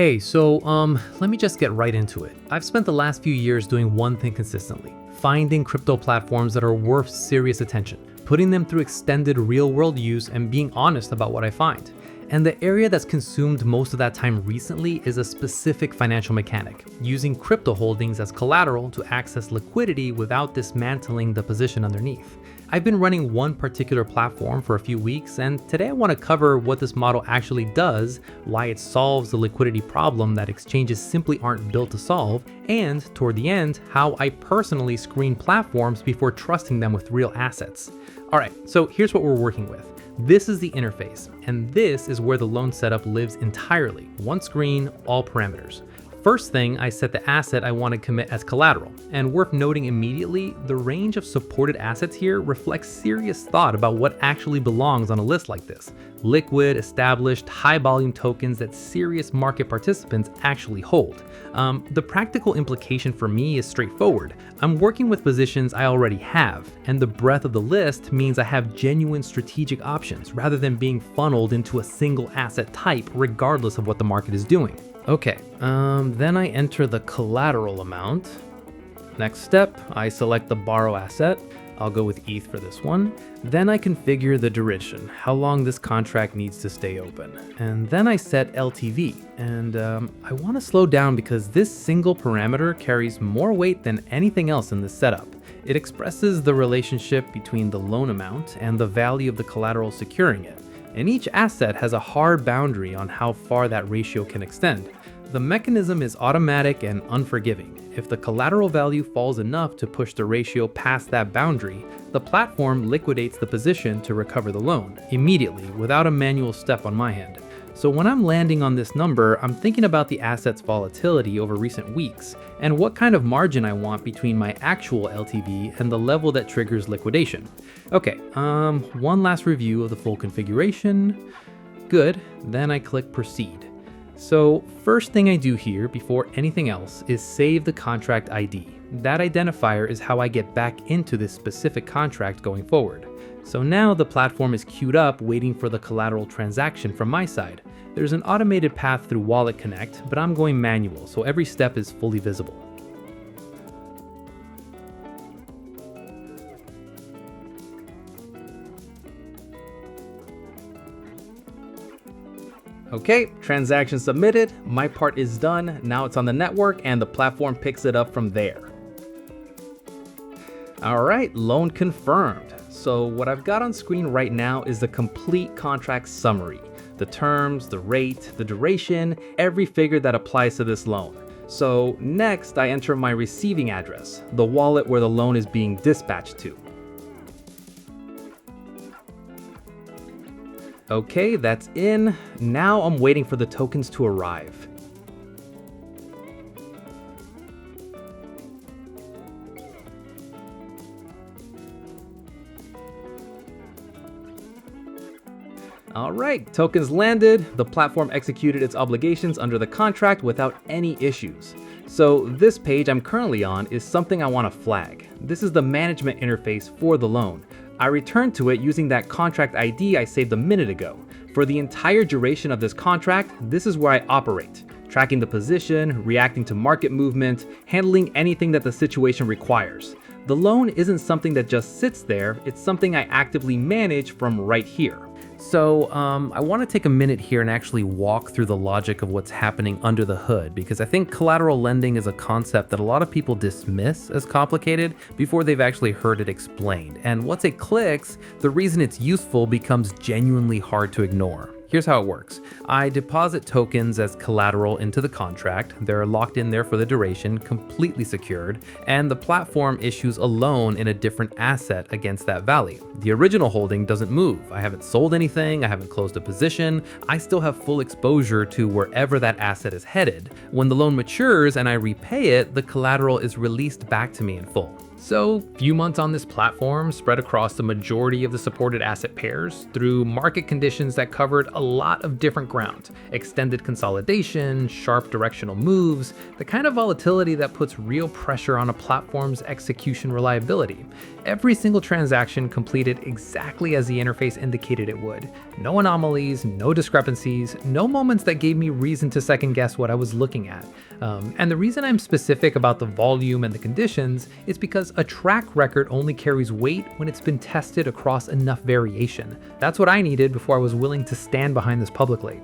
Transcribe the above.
Let me just get right into it. I've spent the last few years doing one thing consistently, finding crypto platforms that are worth serious attention, putting them through extended real-world use and being honest about what I find. And the area that's consumed most of that time recently is a specific financial mechanic, using crypto holdings as collateral to access liquidity without dismantling the position underneath. I've been running one particular platform for a few weeks, and today I want to cover what this model actually does, why it solves the liquidity problem that exchanges simply aren't built to solve, and toward the end, how I personally screen platforms before trusting them with real assets. Alright, so here's what we're working with. This is the interface, and this is where the loan setup lives entirely. One screen, all parameters. First thing, I set the asset I want to commit as collateral, and worth noting immediately, the range of supported assets here reflects serious thought about what actually belongs on a list like this. Liquid, established, high-volume tokens that serious market participants actually hold. The practical implication for me is straightforward. I'm working with positions I already have, and the breadth of the list means I have genuine strategic options rather than being funneled into a single asset type regardless of what the market is doing. Okay, then I enter the collateral amount. Next step, I select the borrow asset. I'll go with ETH for this one. Then I configure the duration, how long this contract needs to stay open. And then I set LTV, and I want to slow down because this single parameter carries more weight than anything else in this setup. It expresses the relationship between the loan amount and the value of the collateral securing it. And each asset has a hard boundary on how far that ratio can extend. The mechanism is automatic and unforgiving. If the collateral value falls enough to push the ratio past that boundary, the platform liquidates the position to recover the loan immediately without a manual step on my end. So when I'm landing on this number, I'm thinking about the asset's volatility over recent weeks and what kind of margin I want between my actual LTV and the level that triggers liquidation. Okay, one last review of the full configuration. Good, then I click proceed. So first thing I do here before anything else is save the contract ID. That identifier is how I get back into this specific contract going forward. So now the platform is queued up waiting for the collateral transaction from my side. There's an automated path through Wallet Connect, but I'm going manual, so every step is fully visible. Okay, transaction submitted, my part is done, now it's on the network and the platform picks it up from there. Alright, loan confirmed. So what I've got on screen right now is the complete contract summary. The terms, the rate, the duration, every figure that applies to this loan. So next I enter my receiving address, the wallet where the loan is being dispatched to. Okay, that's in. Now I'm waiting for the tokens to arrive. Alright, tokens landed. The platform executed its obligations under the contract without any issues. So this page I'm currently on is something I want to flag. This is the management interface for the loan. I returned to it using that contract ID I saved a minute ago. For the entire duration of this contract, this is where I operate, tracking the position, reacting to market movement, handling anything that the situation requires. The loan isn't something that just sits there, it's something I actively manage from right here. So I want to take a minute here and actually walk through the logic of what's happening under the hood, because I think collateral lending is a concept that a lot of people dismiss as complicated before they've actually heard it explained. And once it clicks, the reason it's useful becomes genuinely hard to ignore. Here's how it works. I deposit tokens as collateral into the contract. They're locked in there for the duration, completely secured, and the platform issues a loan in a different asset against that value. The original holding doesn't move. I haven't sold anything, I haven't closed a position. I still have full exposure to wherever that asset is headed. When the loan matures and I repay it, the collateral is released back to me in full. So, few months on this platform spread across the majority of the supported asset pairs through market conditions that covered a lot of different ground. Extended consolidation, sharp directional moves, the kind of volatility that puts real pressure on a platform's execution reliability. Every single transaction completed exactly as the interface indicated it would. No anomalies, no discrepancies, no moments that gave me reason to second guess what I was looking at. And the reason I'm specific about the volume and the conditions is because a track record only carries weight when it's been tested across enough variation. That's what I needed before I was willing to stand behind this publicly.